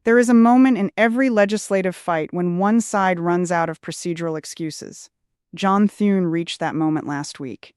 There is a moment in every legislative fight when one side runs out of procedural excuses. John Thune reached that moment last week.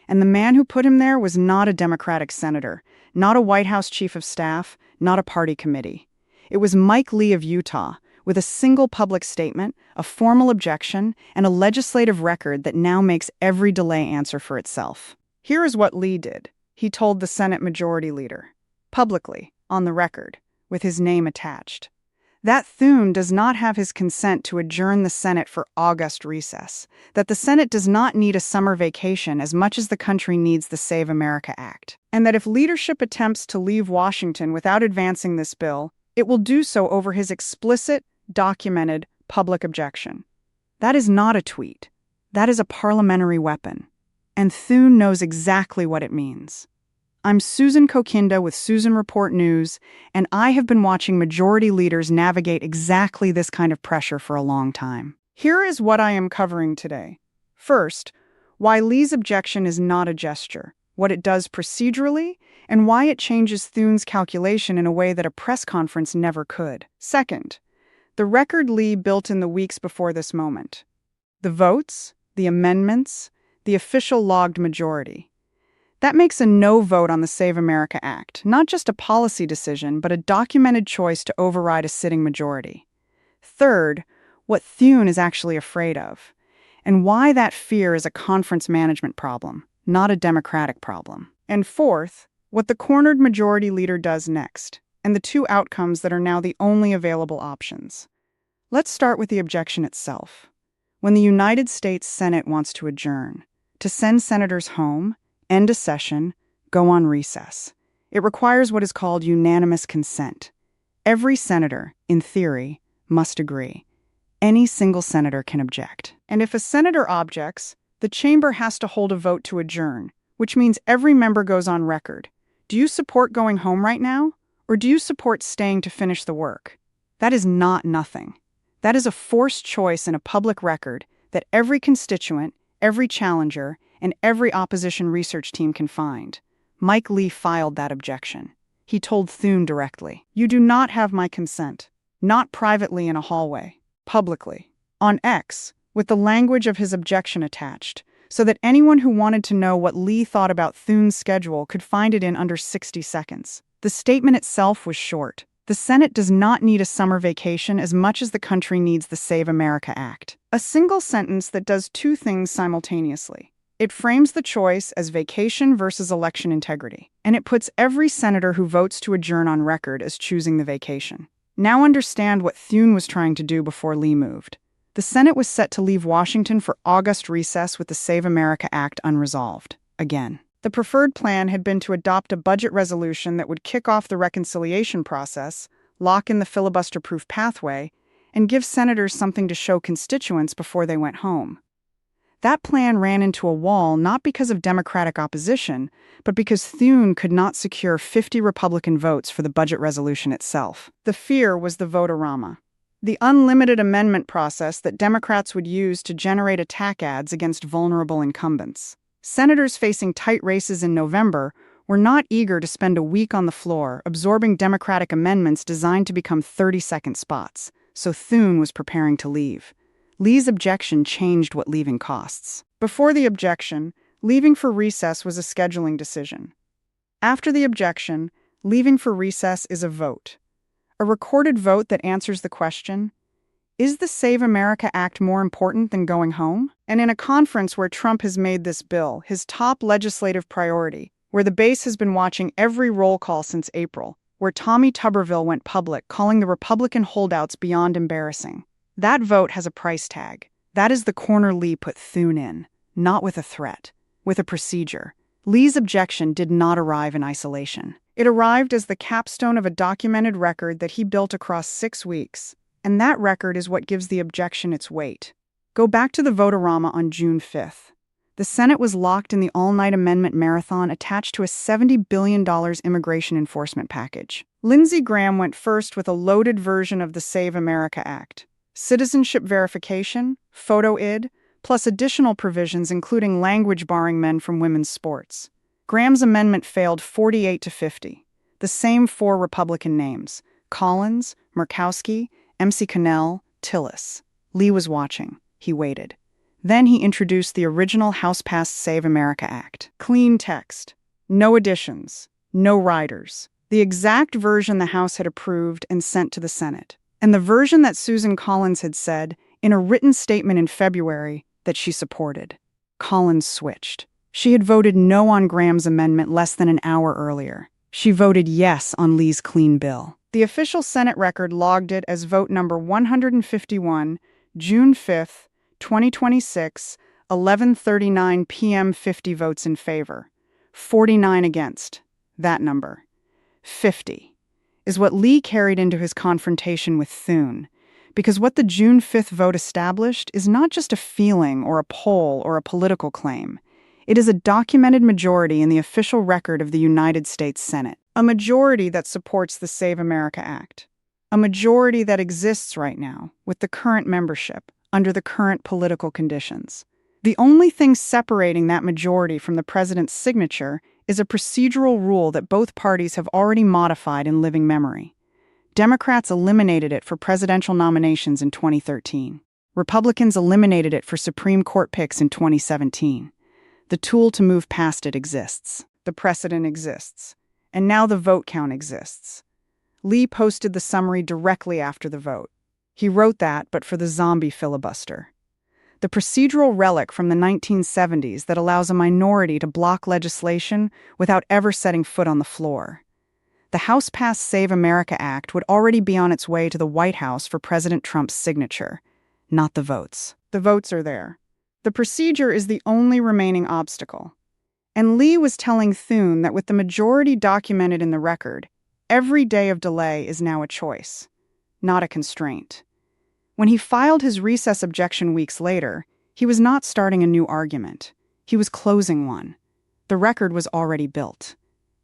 And the man who put him there was not a Democratic senator, not a White House chief of staff, not a party committee. It was Mike Lee of Utah, with a single public statement, a formal objection, and a legislative record that now makes every delay answer for itself. Here is what Lee did. He told the Senate Majority Leader, publicly, on the record, with his name attached, that Thune does not have his consent to adjourn the Senate for August recess, that the Senate does not need a summer vacation as much as the country needs the Save America Act, and that if leadership attempts to leave Washington without advancing this bill, it will do so over his explicit, documented, public objection. That is not a tweet. That is a parliamentary weapon. And Thune knows exactly what it means. I'm Susan Kokinda with Susan Report News, and I have been watching majority leaders navigate exactly this kind of pressure for a long time. Here is what I am covering today. First, why Lee's objection is not a gesture, what it does procedurally, and why it changes Thune's calculation in a way that a press conference never could. Second, the record Lee built in the weeks before this moment. The votes, the amendments, the official logged majority. That makes a no vote on the Save America Act, not just a policy decision, but a documented choice to override a sitting majority. Third, what Thune is actually afraid of, and why that fear is a conference management problem, not a Democratic problem. And fourth, what the cornered majority leader does next, and the two outcomes that are now the only available options. Let's start with the objection itself. When the United States Senate wants to adjourn, to send senators home, end a session, go on recess. It requires what is called unanimous consent. Every senator, in theory, must agree. Any single senator can object. And if a senator objects, the chamber has to hold a vote to adjourn, which means every member goes on record. Do you support going home right now? Or do you support staying to finish the work? That is not nothing. That is a forced choice in a public record that every constituent, every challenger, and every opposition research team can find. Mike Lee filed that objection. He told Thune directly, "You do not have my consent, not privately in a hallway, publicly, on X, with the language of his objection attached, so that anyone who wanted to know what Lee thought about Thune's schedule could find it in under 60 seconds. The statement itself was short. The Senate does not need a summer vacation as much as the country needs the Save America Act. A single sentence that does two things simultaneously. It frames the choice as vacation versus election integrity, and it puts every senator who votes to adjourn on record as choosing the vacation. Now understand what Thune was trying to do before Lee moved. The Senate was set to leave Washington for August recess with the Save America Act unresolved. Again. The preferred plan had been to adopt a budget resolution that would kick off the reconciliation process, lock in the filibuster-proof pathway, and give senators something to show constituents before they went home. That plan ran into a wall not because of Democratic opposition, but because Thune could not secure 50 Republican votes for the budget resolution itself. The fear was the vote-a-rama, the unlimited amendment process that Democrats would use to generate attack ads against vulnerable incumbents. Senators facing tight races in November were not eager to spend a week on the floor absorbing Democratic amendments designed to become 30-second spots, so Thune was preparing to leave. Lee's objection changed what leaving costs. Before the objection, leaving for recess was a scheduling decision. After the objection, leaving for recess is a vote. A recorded vote that answers the question, is the Save America Act more important than going home? And in a conference where Trump has made this bill his top legislative priority, where the base has been watching every roll call since April, where Tommy Tuberville went public calling the Republican holdouts beyond embarrassing, that vote has a price tag. That is the corner Lee put Thune in, not with a threat, with a procedure. Lee's objection did not arrive in isolation. It arrived as the capstone of a documented record that he built across 6 weeks. And that record is what gives the objection its weight. Go back to the vote-a-rama on June 5th. The Senate was locked in the all-night amendment marathon attached to a $70 billion immigration enforcement package. Lindsey Graham went first with a loaded version of the Save America Act. Citizenship verification, photo ID, plus additional provisions including language barring men from women's sports. Graham's amendment failed 48 to 50. The same 4 Republican names. Collins, Murkowski, MC Connell, Tillis. Lee was watching. He waited. Then he introduced the original House-passed Save America Act. Clean text. No additions. No riders. The exact version the House had approved and sent to the Senate. And the version that Susan Collins had said, in a written statement in February, that she supported. Collins switched. She had voted no on Graham's amendment less than an hour earlier. She voted yes on Lee's clean bill. The official Senate record logged it as vote number 151, June 5th, 2026, 11:39 p.m. 50 votes in favor, 49 against. That number, 50, is what Lee carried into his confrontation with Thune, because what the June 5th vote established is not just a feeling or a poll or a political claim. It is a documented majority in the official record of the United States Senate, a majority that supports the Save America Act, a majority that exists right now with the current membership under the current political conditions. The only thing separating that majority from the president's signature is a procedural rule that both parties have already modified in living memory. Democrats eliminated it for presidential nominations in 2013. Republicans eliminated it for Supreme Court picks in 2017. The tool to move past it exists. The precedent exists. And now the vote count exists. Lee posted the summary directly after the vote. He wrote that, but for the zombie filibuster. The procedural relic from the 1970s that allows a minority to block legislation without ever setting foot on the floor. The House-passed Save America Act would already be on its way to the White House for President Trump's signature, not the votes. The votes are there. The procedure is the only remaining obstacle. And Lee was telling Thune that with the majority documented in the record, every day of delay is now a choice, not a constraint. When he filed his recess objection weeks later, he was not starting a new argument. He was closing one. The record was already built.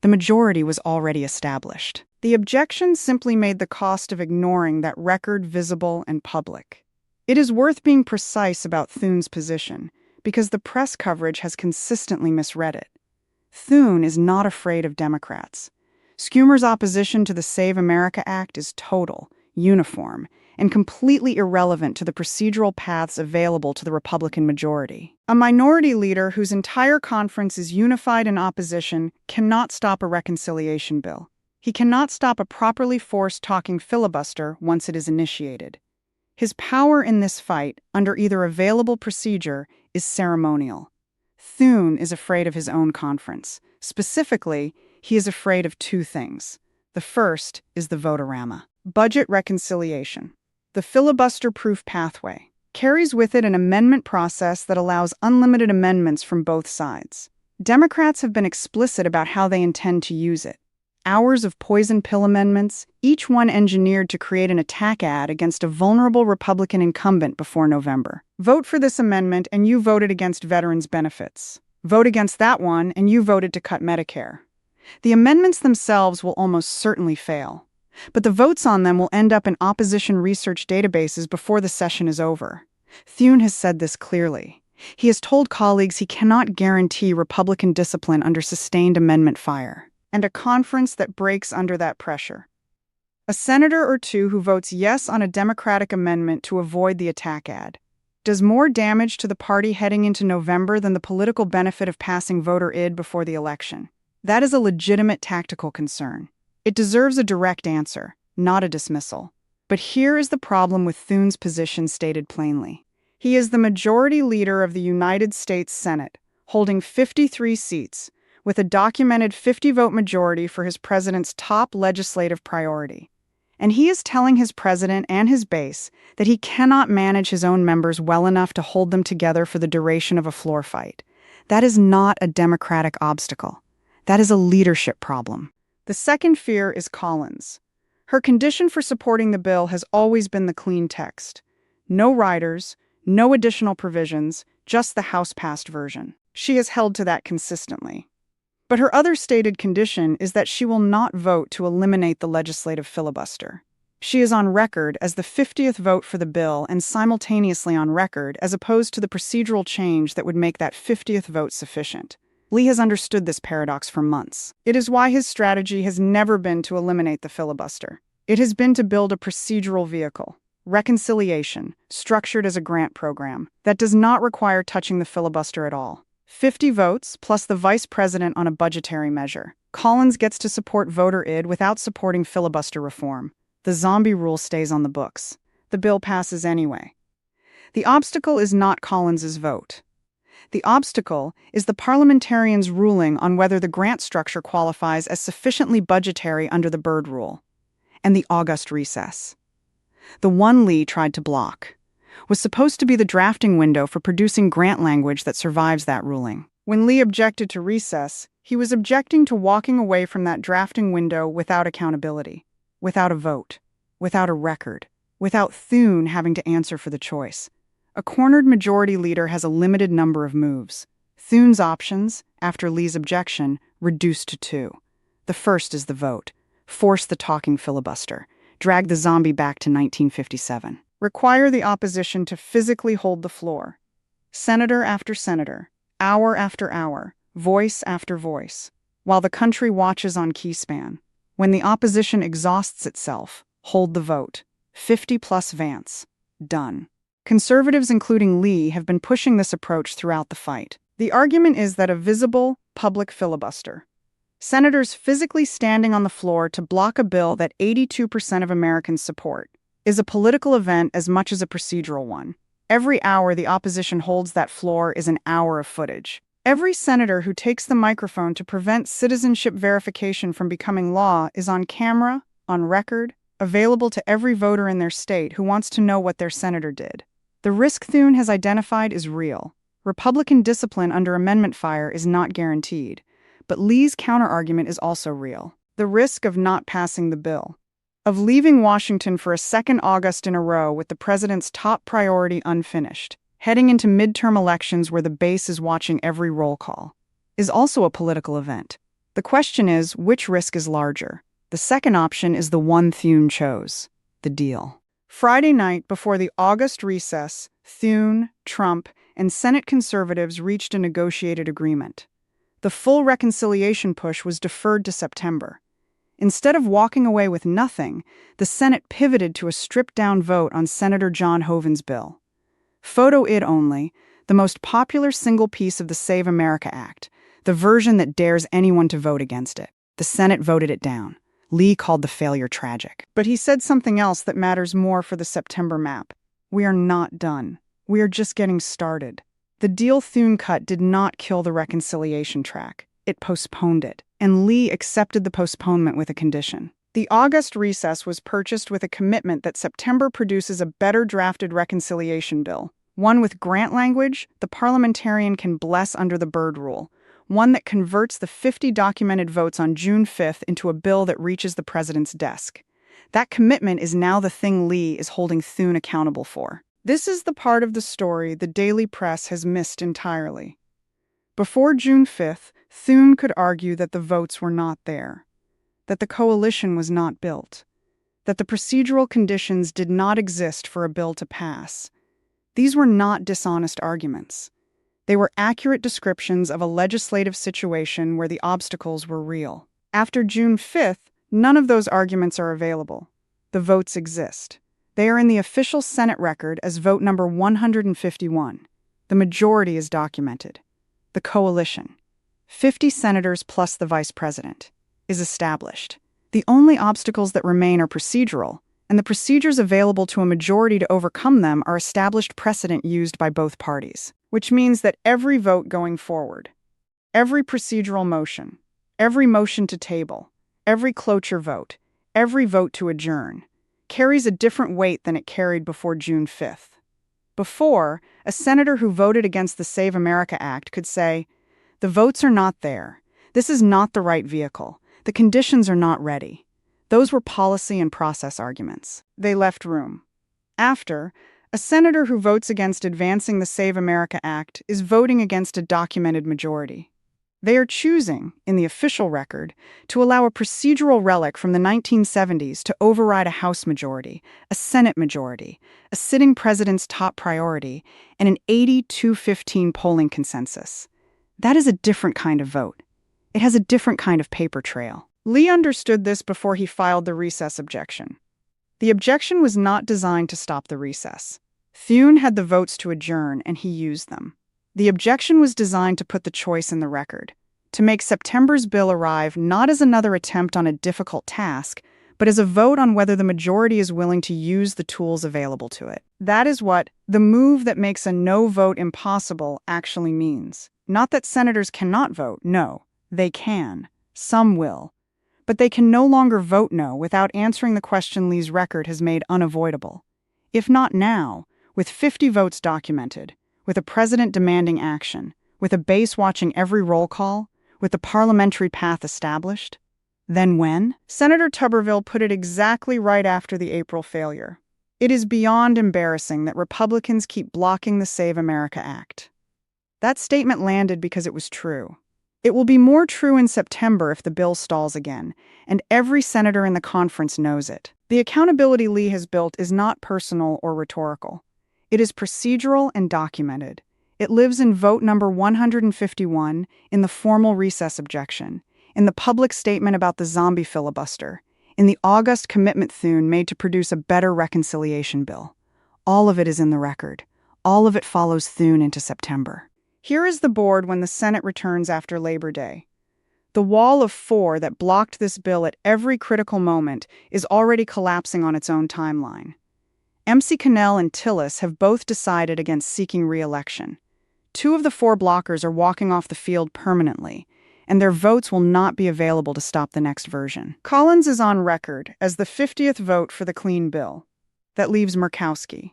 The majority was already established. The objection simply made the cost of ignoring that record visible and public. It is worth being precise about Thune's position, because the press coverage has consistently misread it. Thune is not afraid of Democrats. Schumer's opposition to the Save America Act is total, uniform, and completely irrelevant to the procedural paths available to the Republican majority. A minority leader whose entire conference is unified in opposition cannot stop a reconciliation bill. He cannot stop a properly forced talking filibuster once it is initiated. His power in this fight, under either available procedure, is ceremonial. Thune is afraid of his own conference. Specifically, he is afraid of two things. The first is the vote-a-rama. Budget reconciliation. The filibuster-proof pathway carries with it an amendment process that allows unlimited amendments from both sides. Democrats have been explicit about how they intend to use it. Hours of poison pill amendments, each one engineered to create an attack ad against a vulnerable Republican incumbent before November. Vote for this amendment and you voted against veterans' benefits. Vote against that one and you voted to cut Medicare. The amendments themselves will almost certainly fail, but the votes on them will end up in opposition research databases before the session is over. Thune has said this clearly. He has told colleagues he cannot guarantee Republican discipline under sustained amendment fire, and a conference that breaks under that pressure. A senator or two who votes yes on a Democratic amendment to avoid the attack ad does more damage to the party heading into November than the political benefit of passing voter id before the election. That is a legitimate tactical concern. It deserves a direct answer, not a dismissal. But here is the problem with Thune's position stated plainly. He is the majority leader of the United States Senate, holding 53 seats, with a documented 50-vote majority for his president's top legislative priority. And he is telling his president and his base that he cannot manage his own members well enough to hold them together for the duration of a floor fight. That is not a Democratic obstacle. That is a leadership problem. The second fear is Collins. Her condition for supporting the bill has always been the clean text. No riders, no additional provisions, just the House-passed version. She has held to that consistently. But her other stated condition is that she will not vote to eliminate the legislative filibuster. She is on record as the 50th vote for the bill and simultaneously on record as opposed to the procedural change that would make that 50th vote sufficient. Lee has understood this paradox for months. It is why his strategy has never been to eliminate the filibuster. It has been to build a procedural vehicle, reconciliation, structured as a grant program, that does not require touching the filibuster at all. 50 votes, plus the vice president on a budgetary measure. Collins gets to support voter id without supporting filibuster reform. The zombie rule stays on the books. The bill passes anyway. The obstacle is not Collins's vote. The obstacle is the parliamentarians' ruling on whether the grant structure qualifies as sufficiently budgetary under the Byrd Rule, and the August recess. The one Lee tried to block was supposed to be the drafting window for producing grant language that survives that ruling. When Lee objected to recess, he was objecting to walking away from that drafting window without accountability, without a vote, without a record, without Thune having to answer for the choice. A cornered majority leader has a limited number of moves. Thune's options, after Lee's objection, reduced to two. The first is the vote. Force the talking filibuster. Drag the zombie back to 1957. Require the opposition to physically hold the floor. Senator after senator, hour after hour, voice after voice, while the country watches on Keyspan. When the opposition exhausts itself, hold the vote. 50+ Vance. Done. Conservatives, including Lee, have been pushing this approach throughout the fight. The argument is that a visible, public filibuster, senators physically standing on the floor to block a bill that 82% of Americans support, is a political event as much as a procedural one. Every hour the opposition holds that floor is an hour of footage. Every senator who takes the microphone to prevent citizenship verification from becoming law is on camera, on record, available to every voter in their state who wants to know what their senator did. The risk Thune has identified is real. Republican discipline under amendment fire is not guaranteed, but Lee's counterargument is also real. The risk of not passing the bill, of leaving Washington for a second August in a row with the president's top priority unfinished, heading into midterm elections where the base is watching every roll call, is also a political event. The question is, which risk is larger? The second option is the one Thune chose, the deal. Friday night, before the August recess, Thune, Trump, and Senate conservatives reached a negotiated agreement. The full reconciliation push was deferred to September. Instead of walking away with nothing, the Senate pivoted to a stripped-down vote on Senator John Hoeven's bill. Photo id only, the most popular single piece of the Save America Act, the version that dares anyone to vote against it. The Senate voted it down. Lee called the failure tragic. But he said something else that matters more for the September map. We are not done. We are just getting started. The deal Thune cut did not kill the reconciliation track. It postponed it. And Lee accepted the postponement with a condition. The August recess was purchased with a commitment that September produces a better drafted reconciliation bill, one with grant language the parliamentarian can bless under the Byrd Rule, one that converts the 50 documented votes on June 5th into a bill that reaches the president's desk. That commitment is now the thing Lee is holding Thune accountable for. This is the part of the story the daily press has missed entirely. Before June 5th, Thune could argue that the votes were not there, that the coalition was not built, that the procedural conditions did not exist for a bill to pass. These were not dishonest arguments. They were accurate descriptions of a legislative situation where the obstacles were real. After June 5th, none of those arguments are available. The votes exist. They are in the official Senate record as vote number 151. The majority is documented. The coalition, 50 senators plus the vice president, is established. The only obstacles that remain are procedural, and the procedures available to a majority to overcome them are established precedent used by both parties, which means that every vote going forward, every procedural motion, every motion to table, every cloture vote, every vote to adjourn, carries a different weight than it carried before June 5th. Before, a senator who voted against the Save America Act could say, "The votes are not there. This is not the right vehicle. The conditions are not ready." Those were policy and process arguments. They left room. After, a senator who votes against advancing the Save America Act is voting against a documented majority. They are choosing, in the official record, to allow a procedural relic from the 1970s to override a House majority, a Senate majority, a sitting president's top priority, and an 80-15 polling consensus. That is a different kind of vote. It has a different kind of paper trail. Lee understood this before he filed the recess objection. The objection was not designed to stop the recess. Thune had the votes to adjourn, and he used them. The objection was designed to put the choice in the record, to make September's bill arrive not as another attempt on a difficult task, but as a vote on whether the majority is willing to use the tools available to it. That is what the move that makes a no vote impossible actually means. Not that senators cannot vote, no, they can. Some will. But they can no longer vote no without answering the question Lee's record has made unavoidable. If not now, with 50 votes documented, with a president demanding action, with a base watching every roll call, with the parliamentary path established, then when? Senator Tuberville put it exactly right after the April failure. It is beyond embarrassing that Republicans keep blocking the Save America Act. That statement landed because it was true. It will be more true in September if the bill stalls again, and every senator in the conference knows it. The accountability Lee has built is not personal or rhetorical. It is procedural and documented. It lives in vote number 151, in the formal recess objection, in the public statement about the zombie filibuster, in the August commitment Thune made to produce a better reconciliation bill. All of it is in the record. All of it follows Thune into September. Here is the board when the Senate returns after Labor Day. The wall of 4 that blocked this bill at every critical moment is already collapsing on its own timeline. MC Connell and Tillis have both decided against seeking re-election. 2 of the 4 blockers are walking off the field permanently, and their votes will not be available to stop the next version. Collins is on record as the 50th vote for the clean bill. That leaves Murkowski.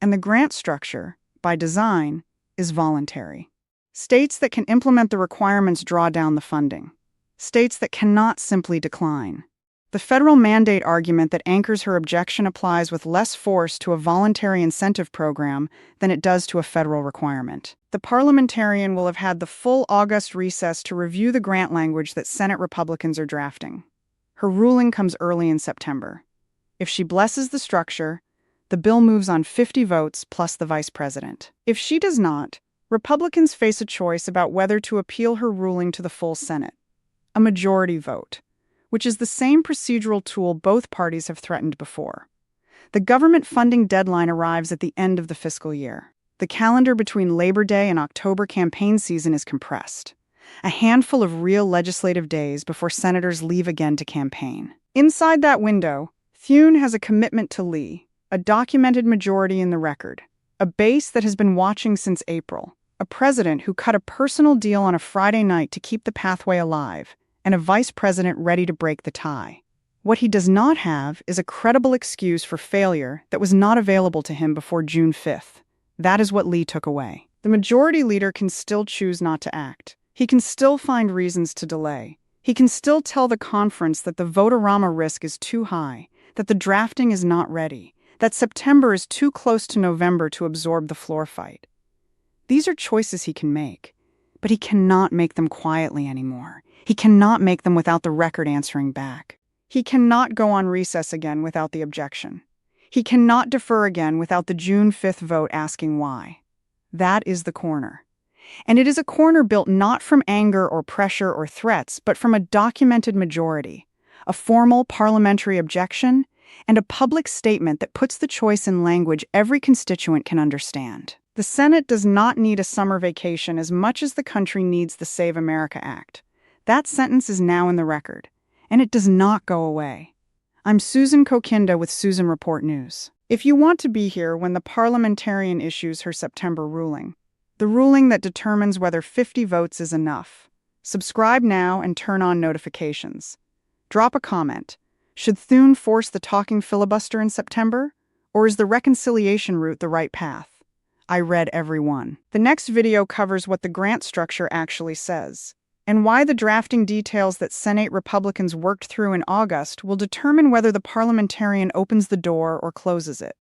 And the grant structure, by design, is voluntary. States that can implement the requirements draw down the funding. States that cannot simply decline. The federal mandate argument that anchors her objection applies with less force to a voluntary incentive program than it does to a federal requirement. The parliamentarian will have had the full August recess to review the grant language that Senate Republicans are drafting. Her ruling comes early in September. If she blesses the structure, the bill moves on 50 votes plus the vice president. If she does not, Republicans face a choice about whether to appeal her ruling to the full Senate. A majority vote, which is the same procedural tool both parties have threatened before. The government funding deadline arrives at the end of the fiscal year. The calendar between Labor Day and October campaign season is compressed. A handful of real legislative days before senators leave again to campaign. Inside that window, Thune has a commitment to Lee, a documented majority in the record, a base that has been watching since April, a president who cut a personal deal on a Friday night to keep the pathway alive, and a vice president ready to break the tie. What he does not have is a credible excuse for failure that was not available to him before June 5th. That is what Lee took away. The majority leader can still choose not to act. He can still find reasons to delay. He can still tell the conference that the vote-a-rama risk is too high, that the drafting is not ready, that September is too close to November to absorb the floor fight. These are choices he can make, but he cannot make them quietly anymore. He cannot make them without the record answering back. He cannot go on recess again without the objection. He cannot defer again without the June 5th vote asking why. That is the corner. And it is a corner built not from anger or pressure or threats, but from a documented majority, a formal parliamentary objection, and a public statement that puts the choice in language every constituent can understand. The Senate does not need a summer vacation as much as the country needs the Save America Act. That sentence is now in the record, and it does not go away. I'm Susan Kokinda with Susan Report News. If you want to be here when the parliamentarian issues her September ruling, the ruling that determines whether 50 votes is enough, subscribe now and turn on notifications. Drop a comment. Should Thune force the talking filibuster in September? Or is the reconciliation route the right path? I read every one. The next video covers what the grant structure actually says, and why the drafting details that Senate Republicans worked through in August will determine whether the parliamentarian opens the door or closes it.